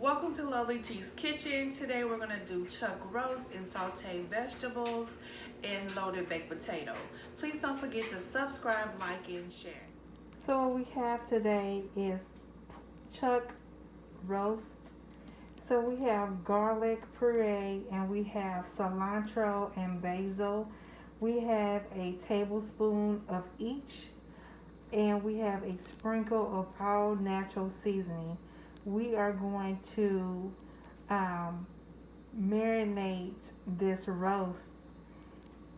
Welcome to Lovely T's Kitchen. Today we're going to do chuck roast and sauteed vegetables and loaded baked potato. Please don't forget to subscribe, like, and share. So what we have today is chuck roast. So we have garlic puree and we have cilantro and basil. We have a tablespoon of each and we have a sprinkle of all natural seasoning. We are going to marinate this roast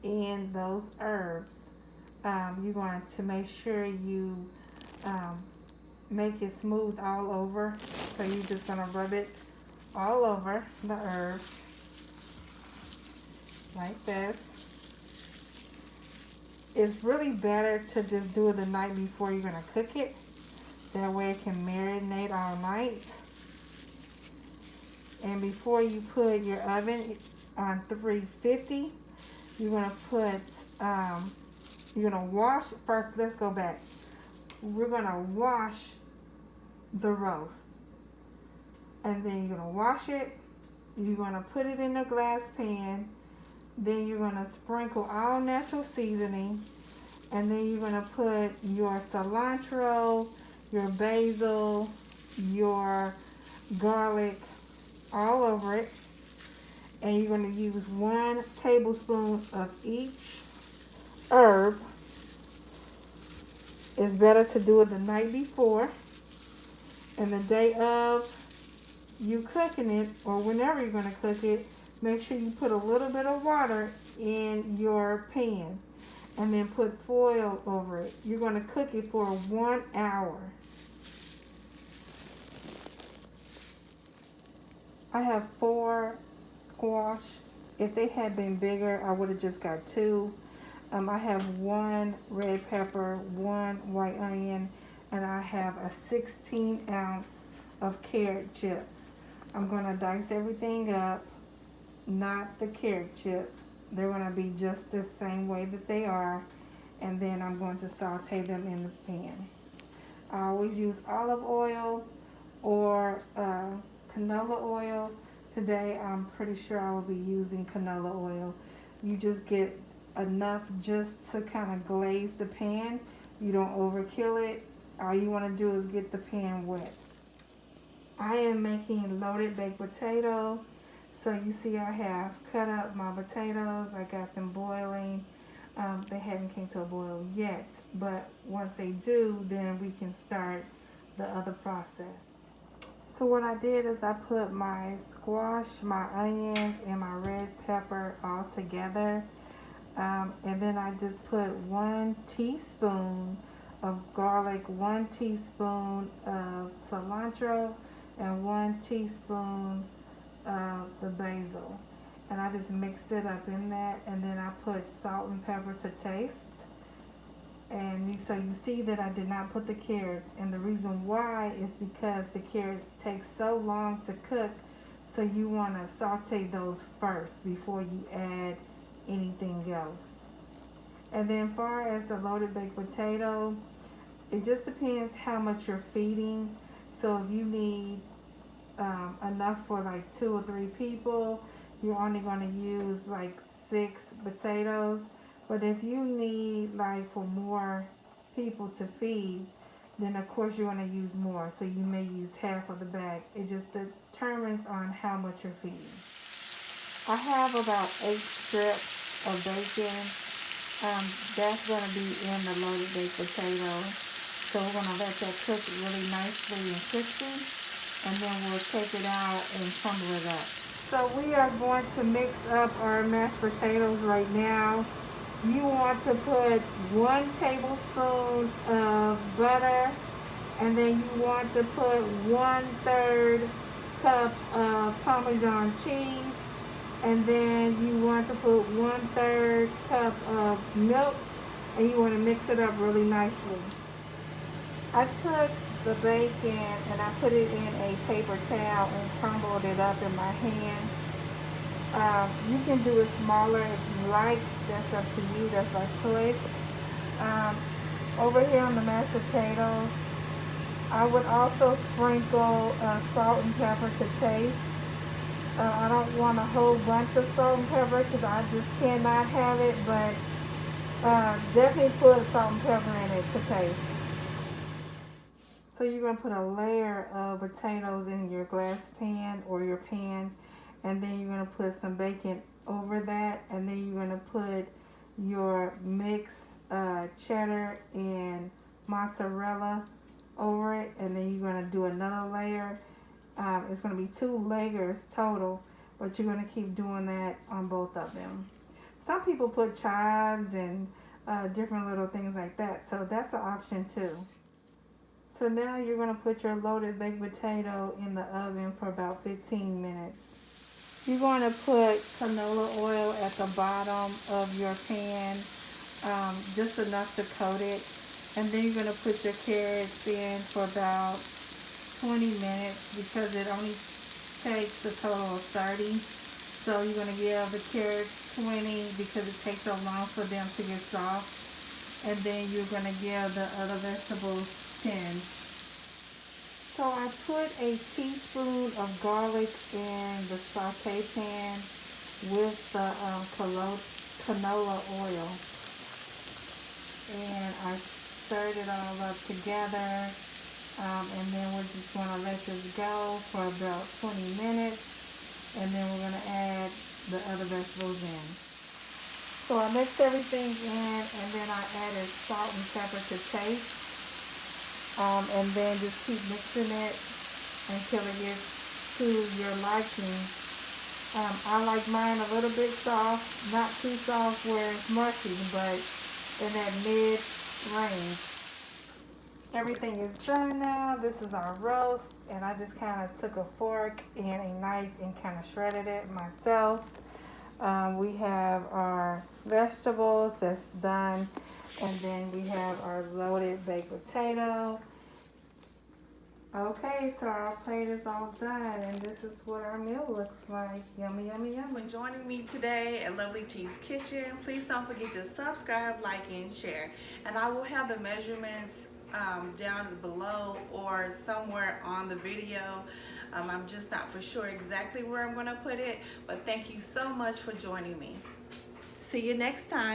in those herbs. You're going to make sure you um, make it smooth all over. So you're just going to rub it all over the herbs like this. It's really better to just do it the night before you're going to cook it. That way it can marinate all night. And before you put your oven on 350, you're going to put, you're going to wash, first let's go back. We're going to wash the roast. And then you're going to wash it. You're going to put it in a glass pan. Then you're going to sprinkle all natural seasoning. And then you're going to put your cilantro, your basil, your garlic all over it. And you're going to use 1 tablespoon of each herb. It's better to do it the night before. And the day of you cooking it, or whenever you're going to cook it, make sure you put a little bit of water in your pan. And then put foil over it. You're going to cook it for 1 hour. I have 4 squash. If they had been bigger, I would have just got 2. I have 1 red pepper, 1 white onion, and I have a 16 ounce of carrot chips. I'm going to dice everything up, not the carrot chips. They're going to be just the same way that they are, and then I'm going to saute them in the pan. I always use olive oil or canola oil. Today I'm pretty sure I will be using canola oil. You just get enough just to kind of glaze the pan. You don't overkill it. All you want to do is get the pan wet. I am making loaded baked potato. So you see I have cut up my potatoes. I got them boiling. They haven't came to a boil yet, but once they do, then we can start the other process. So what I did is I put my squash, my onions, and my red pepper all together. And then I just put 1 teaspoon of garlic, 1 teaspoon of cilantro, and 1 teaspoon of the basil. And I just mixed it up in that, and then I put salt and pepper to taste. And so you see that I did not put the carrots, and the reason why is because the carrots take so long to cook, so you want to saute those first before you add anything else. And then far as the loaded baked potato, it just depends how much you're feeding. So if you need enough for like 2 or 3 people, you're only going to use like 6 potatoes. But if you need like for more people to feed, then of course you're going to use more. So you may use half of the bag. It just determines on how much you're feeding. I have about 8 strips of bacon. That's going to be in the loaded baked potato. So we're going to let that cook really nicely and crispy. And then we'll take it out and crumble it up. So we are going to mix up our mashed potatoes right now. You want to put 1 tablespoon of butter, and then you want to put 1/3 cup of Parmesan cheese, and then you want to put 1/3 cup of milk, and you want to mix it up really nicely. I took the bacon and I put it in a paper towel and crumbled it up in my hand. You can do it smaller if you like. That's up to you. That's our choice. Over here on the mashed potatoes, I would also sprinkle salt and pepper to taste. I don't want a whole bunch of salt and pepper because I just cannot have it, but definitely put salt and pepper in it to taste. So you're going to put a layer of potatoes in your glass pan or your pan, and then you're going to put some bacon over that, and then you're going to put your mixed cheddar and mozzarella over it, and then you're going to do another layer. It's going to be 2 layers total, but you're going to keep doing that on both of them. Some people put chives and different little things like that, so that's an option too. So now you're going to put your loaded baked potato in the oven for about 15 minutes. You're going to put canola oil at the bottom of your pan, just enough to coat it. And then you're going to put your carrots in for about 20 minutes because it only takes a total of 30. So you're going to give the carrots 20 because it takes so long for them to get soft. And then you're going to give the other vegetables 10. So I put a teaspoon of garlic in the saute pan with the canola oil. And I stirred it all up together. And then we're just going to let this go for about 20 minutes. And then we're going to add the other vegetables in. So I mixed everything in, and then I added salt and pepper to taste. And then just keep mixing it until it gets to your liking. I like mine a little bit soft, not too soft where it's mushy, but in that mid range. Everything is done now. This is our roast, and I just kind of took a fork and a knife and kind of shredded it myself. We have our vegetables that's done, and then we have our loaded baked potato. Okay, so our plate is all done, and this is what our meal looks like. Yummy, yummy, yummy. For joining me today at Lovely T's Kitchen. Please don't forget to subscribe, like, and share. And I will have the measurements down below or somewhere on the video. I'm just not for sure exactly where I'm going to put it, but thank you so much for joining me. See you next time.